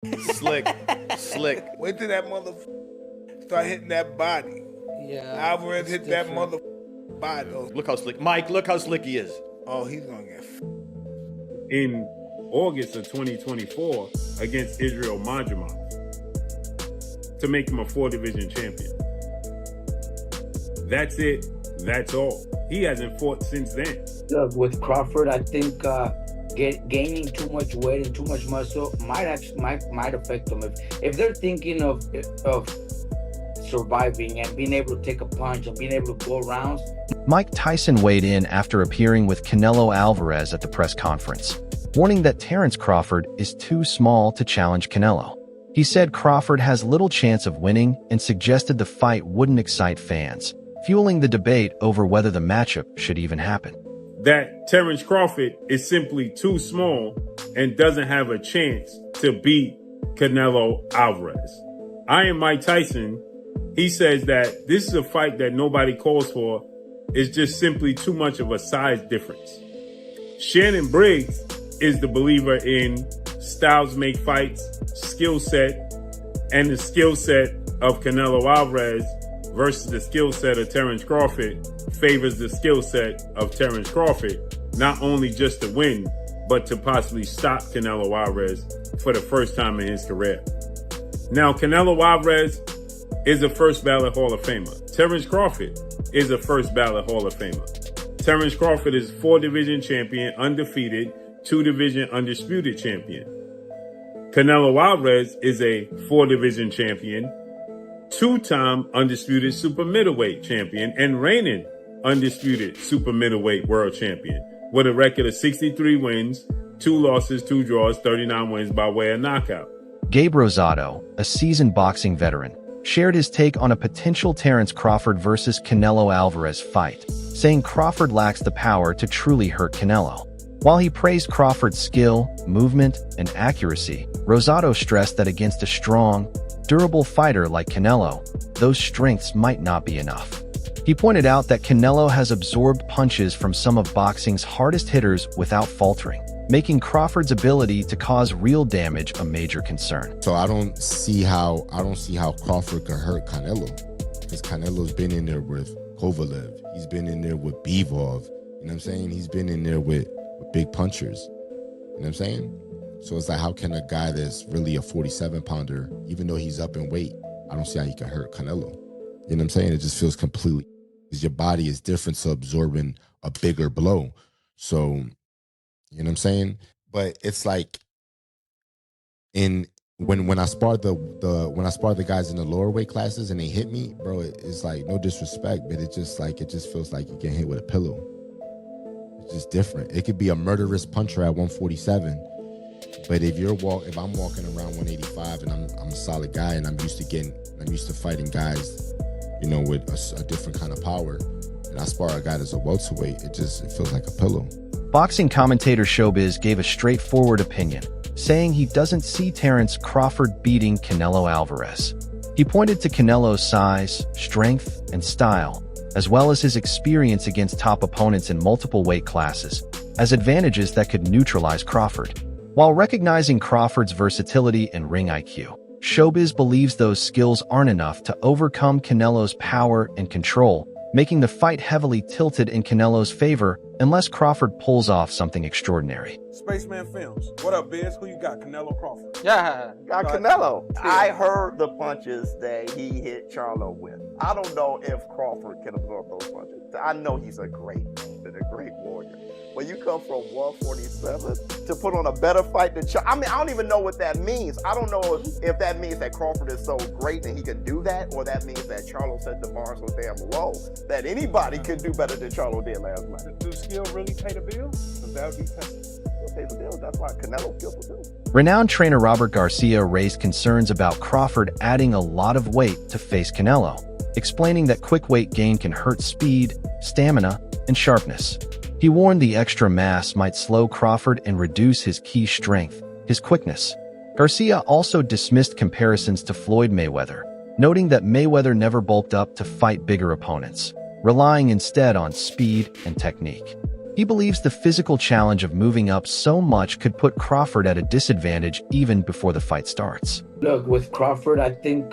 Slick. Wait till that motherfucker start hitting that body. Yeah. Alvarez hit that motherfucker body. Look how slick. Mike, look how slick he is. Oh, he's gonna get in August of 2024 against Israel Madrimov to make him a 4-division champion. That's it. That's all. He hasn't fought since then. With Crawford, I think gaining too much weight and too much muscle might affect them. If they're thinking of surviving and being able to take a punch and being able to go rounds. Mike Tyson weighed in after appearing with Canelo Alvarez at the press conference, warning that Terence Crawford is too small to challenge Canelo. He said Crawford has little chance of winning and suggested the fight wouldn't excite fans, fueling the debate over whether the matchup should even happen. That Terence Crawford is simply too small and doesn't have a chance to beat Canelo Alvarez. I am Mike Tyson. He says that this is a fight that nobody calls for. It's just simply too much of a size difference. Shannon Briggs is the believer in styles make fights, skill set, and the skill set of Canelo Alvarez versus the skill set of Terence Crawford favors the skill set of Terence Crawford, not only just to win, but to possibly stop Canelo Alvarez for the first time in his career. Now, Canelo Alvarez is a first ballot Hall of Famer. Terence Crawford is a first ballot Hall of Famer. Terence Crawford is 4-division champion, undefeated, 2-division undisputed champion. Canelo Alvarez is a 4-division champion, 2-time undisputed super middleweight champion, and reigning undisputed super middleweight world champion with a record of 63 wins, 2 losses, 2 draws, 39 wins by way of knockout. Gabe Rosado, a seasoned boxing veteran, shared his take on a potential Terence Crawford versus Canelo Alvarez fight, saying Crawford lacks the power to truly hurt Canelo. While he praised Crawford's skill, movement, and accuracy, Rosado stressed that against a strong, durable fighter like Canelo, those strengths might not be enough. He pointed out that Canelo has absorbed punches from some of boxing's hardest hitters without faltering, making Crawford's ability to cause real damage a major concern. So I don't see how Crawford could hurt Canelo, because Canelo's been in there with Kovalev. He's been in there with Bivol. You know what I'm saying? He's been in there with big punchers. You know what I'm saying? So it's like, how can a guy that's really a 47-pounder, even though he's up in weight, I don't see how he can hurt Canelo. You know what I'm saying? It just feels completely, because your body is different to absorbing a bigger blow. So, you know what I'm saying? But it's like, when I sparred the guys in the lower weight classes and they hit me, bro, it's like, no disrespect, but it just feels like you get hit with a pillow. It's just different. It could be a murderous puncher at 147, but if I'm walking around 185 and I'm a solid guy and I'm used to fighting guys, you know, with a different kind of power, and I spar a guy that's a welterweight, it feels like a pillow. Boxing commentator Showbiz gave a straightforward opinion, saying he doesn't see Terence Crawford beating Canelo Alvarez. He pointed to Canelo's size, strength, and style, as well as his experience against top opponents in multiple weight classes, as advantages that could neutralize Crawford. While recognizing Crawford's versatility and ring IQ, Showbiz believes those skills aren't enough to overcome Canelo's power and control, making the fight heavily tilted in Canelo's favor unless Crawford pulls off something extraordinary. Spaceman Films. What up, Biz? Who you got? Canelo Crawford? Yeah, got Canelo. I heard the punches that he hit Charlo with. I don't know if Crawford can absorb those punches. I know he's a great man and a great warrior. When you come from 147 to put on a better fight than Charlo, I mean, I don't even know what that means. I don't know if that means that Crawford is so great and he can do that, or that means that Charlo set the bar so damn low that anybody could do better than Charlo did last night. Do skill really pay the bill? Because that would be tested. Pay the bill. That's why Canelo killed the bill. Renowned trainer Robert Garcia raised concerns about Crawford adding a lot of weight to face Canelo, explaining that quick weight gain can hurt speed, stamina, and sharpness. He warned the extra mass might slow Crawford and reduce his key strength, his quickness. Garcia also dismissed comparisons to Floyd Mayweather, noting that Mayweather never bulked up to fight bigger opponents, relying instead on speed and technique. He believes the physical challenge of moving up so much could put Crawford at a disadvantage even before the fight starts. Look, with Crawford, I think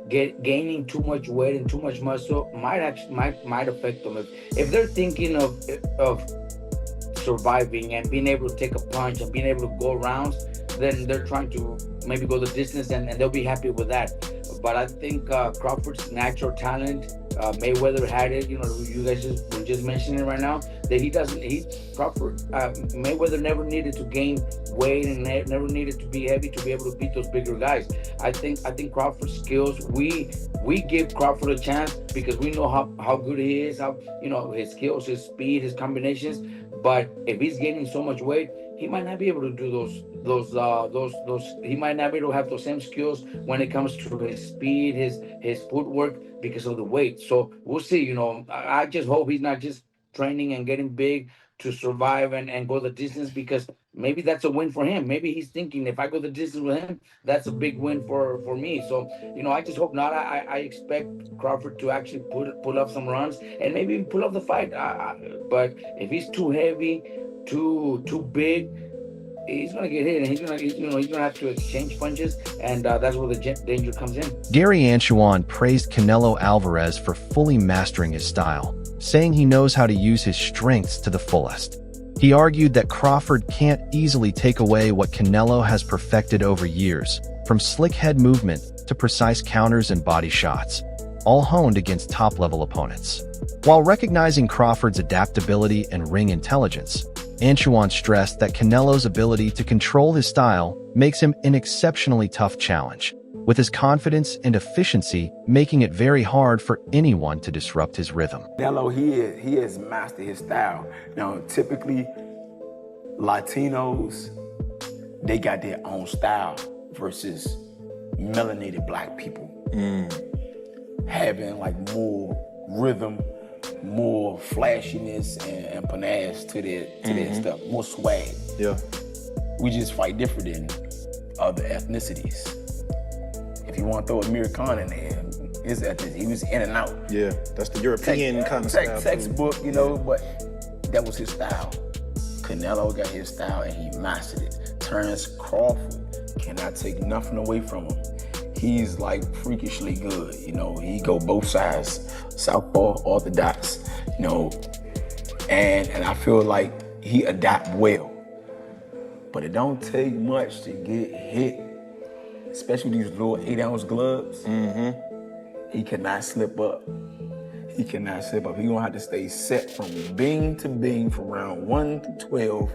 gaining too much weight and too much muscle might affect them. If they're thinking of surviving and being able to take a punch and being able to go rounds, then they're trying to maybe go the distance and they'll be happy with that. But I think Crawford's natural talent, Mayweather had it. You guys were just mentioning right now that Mayweather never needed to gain weight and never needed to be heavy to be able to beat those bigger guys. I think Crawford's skills, we give Crawford a chance because we know how good he is, how his skills, his speed, his combinations. But if he's gaining so much weight, he might not be able to do those. He might not be able to have those same skills when it comes to his speed, his footwork, because of the weight. So we'll see. I just hope he's not just training and getting big to survive and go the distance, because maybe that's a win for him. Maybe he's thinking, if I go the distance with him, that's a big win for me. So I just hope not. I expect Crawford to actually pull up some runs and maybe even pull up the fight. But if he's too heavy, too big, he's gonna get hit, and he's gonna have to exchange punches, and that's where the danger comes in. Gary Anchuan praised Canelo Alvarez for fully mastering his style, saying he knows how to use his strengths to the fullest. He argued that Crawford can't easily take away what Canelo has perfected over years, from slick head movement to precise counters and body shots, all honed against top-level opponents. While recognizing Crawford's adaptability and ring intelligence, Anchuan stressed that Canelo's ability to control his style makes him an exceptionally tough challenge, with his confidence and efficiency making it very hard for anyone to disrupt his rhythm. Canelo, he has mastered his style. Now, typically, Latinos, they got their own style versus melanated black people. Having like more rhythm, more flashiness and panache to their stuff, more swag. Yeah. We just fight different than other ethnicities. If you want to throw Amir Khan in there, his ethnicity, he was in and out. Yeah, that's the European kind of style. Textbook, but that was his style. Canelo got his style and he mastered it. Terence Crawford cannot take nothing away from him. He's like freakishly good, he go both sides, southpaw, orthodox, and I feel like he adapt well. But it don't take much to get hit, especially these little 8-ounce gloves. He cannot slip up. He cannot slip up. He gonna have to stay set from bing to bing from round 1 to 12,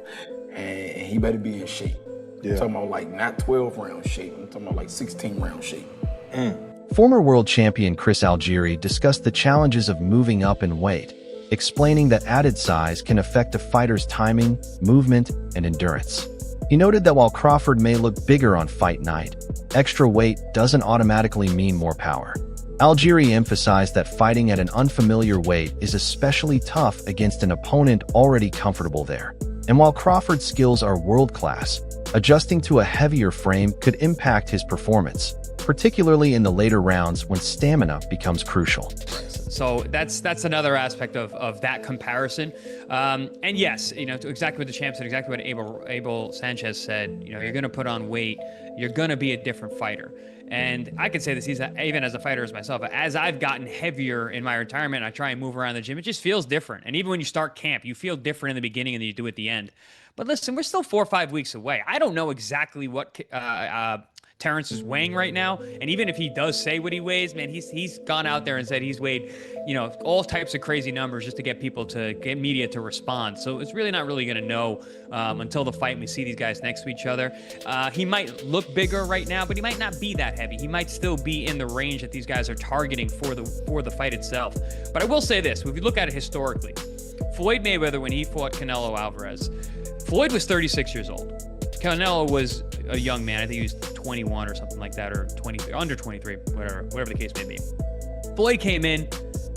and he better be in shape. Yeah. I'm talking about like not 12-round shape. I'm talking about like 16-round shape. Former world champion Chris Algieri discussed the challenges of moving up in weight, explaining that added size can affect a fighter's timing, movement, and endurance. He noted that while Crawford may look bigger on fight night, extra weight doesn't automatically mean more power. Algieri emphasized that fighting at an unfamiliar weight is especially tough against an opponent already comfortable there. And while Crawford's skills are world-class, adjusting to a heavier frame could impact his performance, particularly in the later rounds when stamina becomes crucial. So that's another aspect of that comparison. And yes, exactly what the champ said, exactly what Abel Sanchez said, you're going to put on weight, you're going to be a different fighter. And I can say this even as a fighter as myself, as I've gotten heavier in my retirement, I try and move around the gym, it just feels different. And even when you start camp, you feel different in the beginning than you do at the end. But listen, we're still 4 or 5 weeks away. I don't know exactly what Terence is weighing right now. And even if he does say what he weighs, man, he's gone out there and said he's weighed, all types of crazy numbers just to get people to get media to respond. So it's really not really going to know until the fight and we see these guys next to each other. He might look bigger right now, but he might not be that heavy. He might still be in the range that these guys are targeting for the fight itself. But I will say this, if you look at it historically, Floyd Mayweather, when he fought Canelo Alvarez, Floyd was 36 years old. Canelo was a young man. I think he was 21 or something like that, or 23, under 23, whatever the case may be. Floyd came in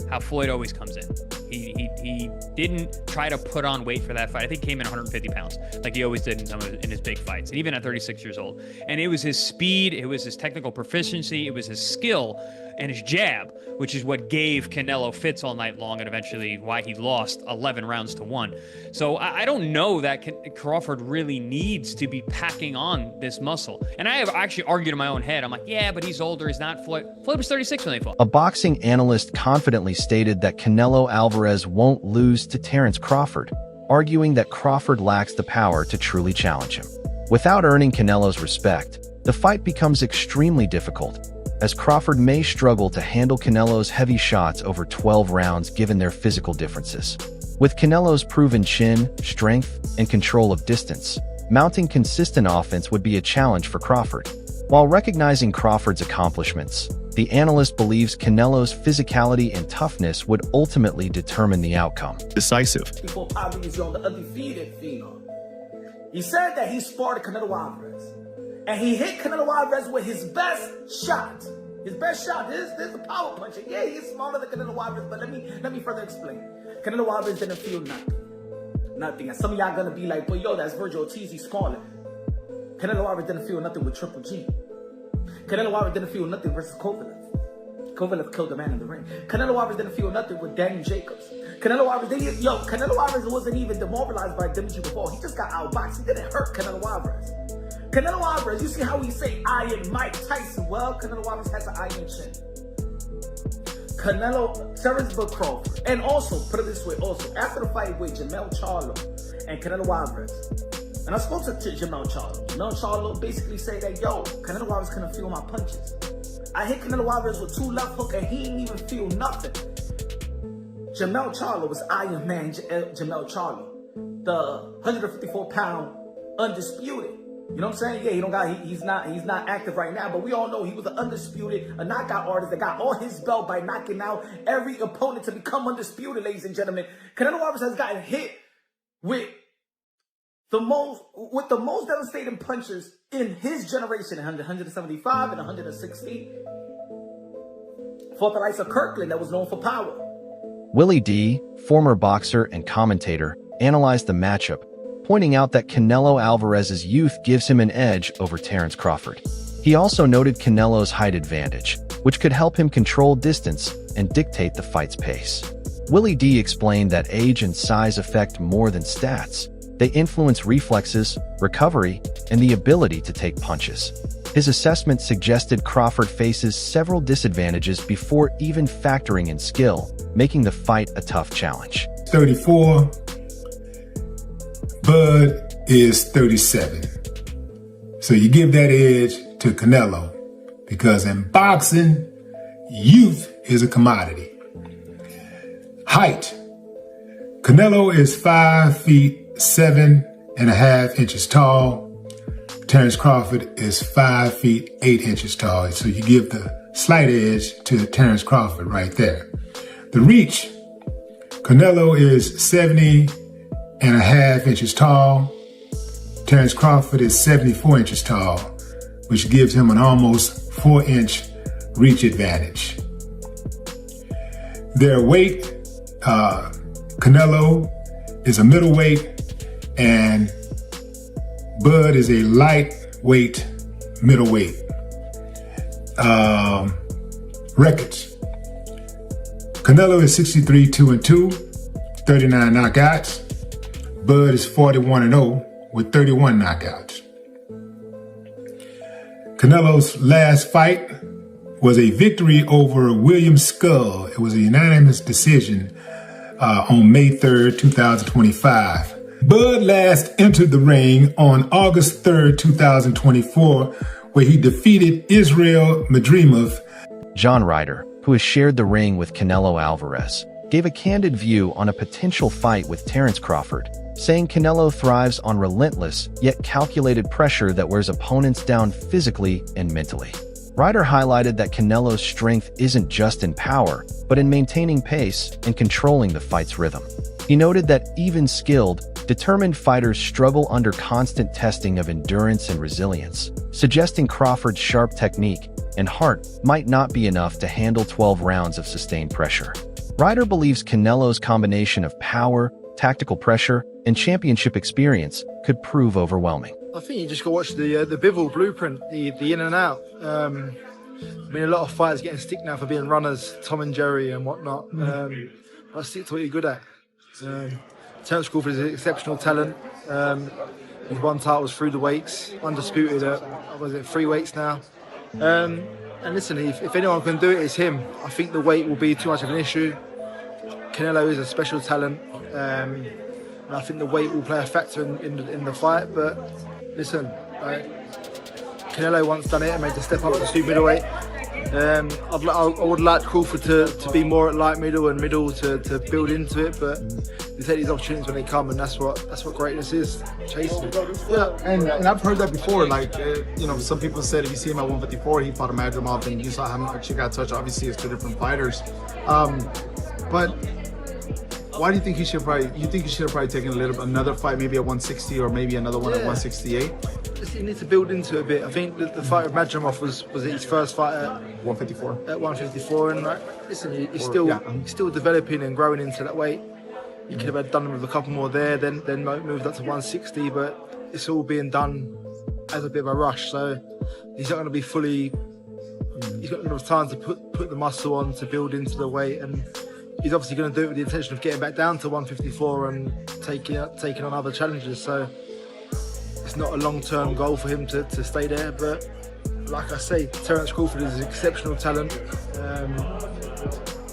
how Floyd always comes in. He didn't try to put on weight for that fight. I think he came in 150 pounds, like he always did in his big fights, and even at 36 years old. And it was his speed, it was his technical proficiency, it was his skill and his jab, which is what gave Canelo fits all night long and eventually why he lost 11 rounds to 1. So I don't know that Crawford really needs to be packing on this muscle. And I have actually argued in my own head. I'm like, yeah, but he's older. He's not Floyd. Floyd was 36 when they fought. A boxing analyst confidently stated that Canelo Alvarez won't lose to Terence Crawford, arguing that Crawford lacks the power to truly challenge him. Without earning Canelo's respect, the fight becomes extremely difficult, as Crawford may struggle to handle Canelo's heavy shots over 12 rounds given their physical differences. With Canelo's proven chin, strength, and control of distance, mounting consistent offense would be a challenge for Crawford. While recognizing Crawford's accomplishments, the analyst believes Canelo's physicality and toughness would ultimately determine the outcome. Decisive. Before Pablo was on the undefeated phenom. He said that he sparred Canelo Alvarez. And he hit Canelo Alvarez with his best shot. His best shot. This is a power puncher. Yeah, he's smaller than Canelo Alvarez, but let me further explain. Canelo Alvarez didn't feel nothing. Nothing. And some of y'all gonna be like, but yo, that's Virgil Ortiz, he's smaller. Canelo Alvarez didn't feel nothing with Triple G. Canelo Alvarez didn't feel nothing versus Kovalev. Kovalev killed the man in the ring. Canelo Alvarez didn't feel nothing with Danny Jacobs. Canelo Alvarez wasn't even demobilized by Dimitri before. He just got outboxed. He didn't hurt Canelo Alvarez. Canelo Alvarez, you see how we say Iron Mike Tyson? Well, Canelo Alvarez has an iron chin. Terence Crawford. And also, put it this way, also, after the fight with Jamel Charlo and Canelo Alvarez, and I spoke to Jamel Charlo. Jamel Charlo basically said that, yo, Canelo Alvarez couldn't feel my punches. I hit Canelo Alvarez with 2 left hook and he didn't even feel nothing. Jamel Charlo was Iron Man Jamel Charlo. The 154-pound undisputed. You know what I'm saying? Yeah, he's not active right now, but we all know he was an undisputed, a knockout artist that got all his belt by knocking out every opponent to become undisputed, ladies and gentlemen. Canelo Alvarez has gotten hit with the most devastating punches in his generation, 175 and 160. Fought the likes of Kirkland that was known for power. Willie D., former boxer and commentator, analyzed the matchup, pointing out that Canelo Alvarez's youth gives him an edge over Terence Crawford. He also noted Canelo's height advantage, which could help him control distance and dictate the fight's pace. Willie D. explained that age and size affect more than stats. They influence reflexes, recovery, and the ability to take punches. His assessment suggested Crawford faces several disadvantages before even factoring in skill, making the fight a tough challenge. 34. Bud is 37. So you give that edge to Canelo because in boxing, youth is a commodity. Height. Canelo is 5 feet 7.5 tall. Terence Crawford is 5 feet 8 inches tall. So you give the slight edge to Terence Crawford right there. The reach. Canelo is 70.5 inches tall. Terence Crawford is 74 inches tall, which gives him an almost 4-inch reach advantage. Their weight, Canelo is a middleweight and Bud is a lightweight middleweight. Records. Canelo is 63-2-2, 39 knockouts. Bud is 41-0 with 31 knockouts. Canelo's last fight was a victory over William Skull. It was a unanimous decision on May 3rd, 2025. Bud last entered the ring on August 3rd, 2024, where he defeated Israel Madrimov. John Ryder, who has shared the ring with Canelo Alvarez, gave a candid view on a potential fight with Terence Crawford, saying Canelo thrives on relentless yet calculated pressure that wears opponents down physically and mentally. Ryder highlighted that Canelo's strength isn't just in power, but in maintaining pace and controlling the fight's rhythm. He noted that even skilled, determined fighters struggle under constant testing of endurance and resilience, suggesting Crawford's sharp technique and heart might not be enough to handle 12 rounds of sustained pressure. Ryder believes Canelo's combination of power, tactical pressure, and championship experience could prove overwhelming. I think you just got to watch the Bivol blueprint, the in and out. I mean, a lot of fighters getting stick now for being runners, Tom and Jerry and whatnot. I stick to what you're good at. Terence Crawford is an exceptional talent. He's won titles through the weights, undisputed at, 3 weights now. And listen, if anyone can do it, it's him. I think the weight will be too much of an issue. Canelo is a special talent. And I think the weight will play a factor in the fight. But listen, Canelo once done it and made the step up to super middleweight. I would like Crawford to be more at light middle and middle to build into it, but you take these opportunities when they come, and that's what greatness is, chasing it. Yeah, and I've heard that before. Like some people said if you see him at 154, he fought a Madrimov, and you saw how much he got touched. Obviously, it's 2 different fighters, but. Why do you think he should probably? You think he should have probably taken another fight, maybe at 160 or maybe another one at 168? He needs to build into it a bit. I think the fight with Madrimov was his first fight at 154. At 154, and listen, he's still developing and growing into that weight. He could have done with a couple more there, then moved up to 160, but it's all being done as a bit of a rush. So he's not going to be fully. He's got enough time to put the muscle on to build into the weight, and he's obviously going to do it with the intention of getting back down to 154 and taking on other challenges. So it's not a long-term goal for him to stay there. But like I say, Terence Crawford is an exceptional talent.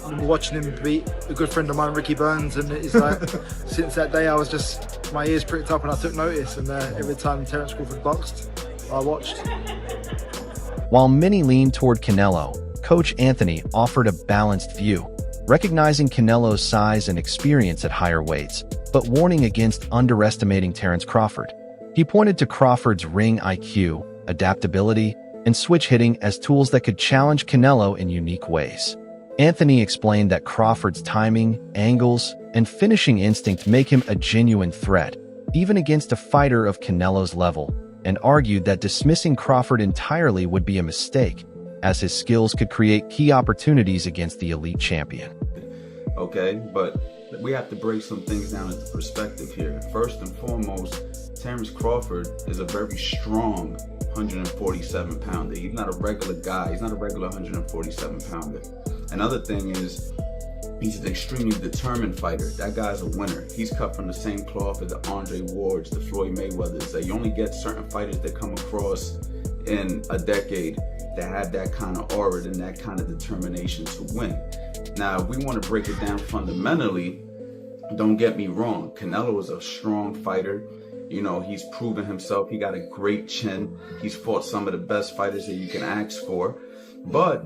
I'm watching him beat a good friend of mine, Ricky Burns, and it's like since that day I was just, my ears pricked up and I took notice. And every time Terence Crawford boxed, I watched. While many lean toward Canelo, Coach Anthony offered a balanced view, recognizing Canelo's size and experience at higher weights, but warning against underestimating Terence Crawford. He pointed to Crawford's ring IQ, adaptability, and switch hitting as tools that could challenge Canelo in unique ways. Anthony explained that Crawford's timing, angles, and finishing instinct make him a genuine threat, even against a fighter of Canelo's level, and argued that dismissing Crawford entirely would be a mistake, as his skills could create key opportunities against the elite champion. Okay, but we have to break some things down into perspective here. First and foremost, Terence Crawford is a very strong 147-pounder. He's not a regular guy. He's not a regular 147-pounder. Another thing is, he's an extremely determined fighter. That guy's a winner. He's cut from the same cloth as the Andre Wards, the Floyd Mayweathers. That you only get certain fighters that come across in a decade that have that kind of aura and that kind of determination to win. Now, if we want to break it down fundamentally, don't get me wrong, Canelo is a strong fighter. You know, he's proven himself. He got a great chin. He's fought some of the best fighters that you can ask for. But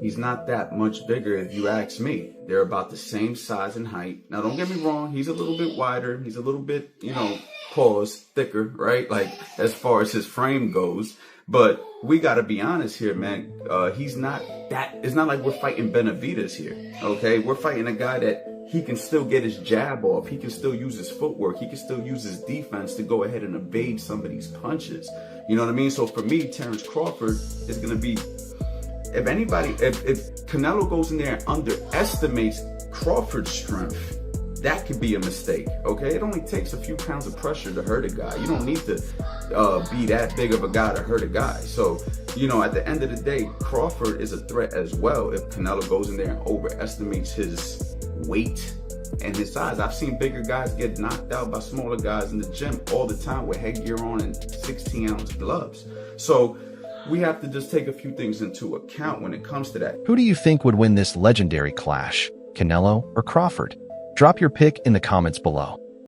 he's not that much bigger if you ask me. They're about the same size and height. Now, don't get me wrong, he's a little bit wider. He's a little bit, thicker, right? Like, as far as his frame goes. But we got to be honest here, man. He's not that. It's not like we're fighting Benavidez here, okay? We're fighting a guy that he can still get his jab off. He can still use his footwork. He can still use his defense to go ahead and evade some of these punches. You know what I mean? So for me, Terence Crawford is going to be, if Canelo goes in there and underestimates Crawford's strength, that could be a mistake, okay? It only takes a few pounds of pressure to hurt a guy. You don't need to be that big of a guy to hurt a guy. So, at the end of the day, Crawford is a threat as well if Canelo goes in there and overestimates his weight and his size. I've seen bigger guys get knocked out by smaller guys in the gym all the time with headgear on and 16-ounce gloves. So we have to just take a few things into account when it comes to that. Who do you think would win this legendary clash, Canelo or Crawford? Drop your pick in the comments below.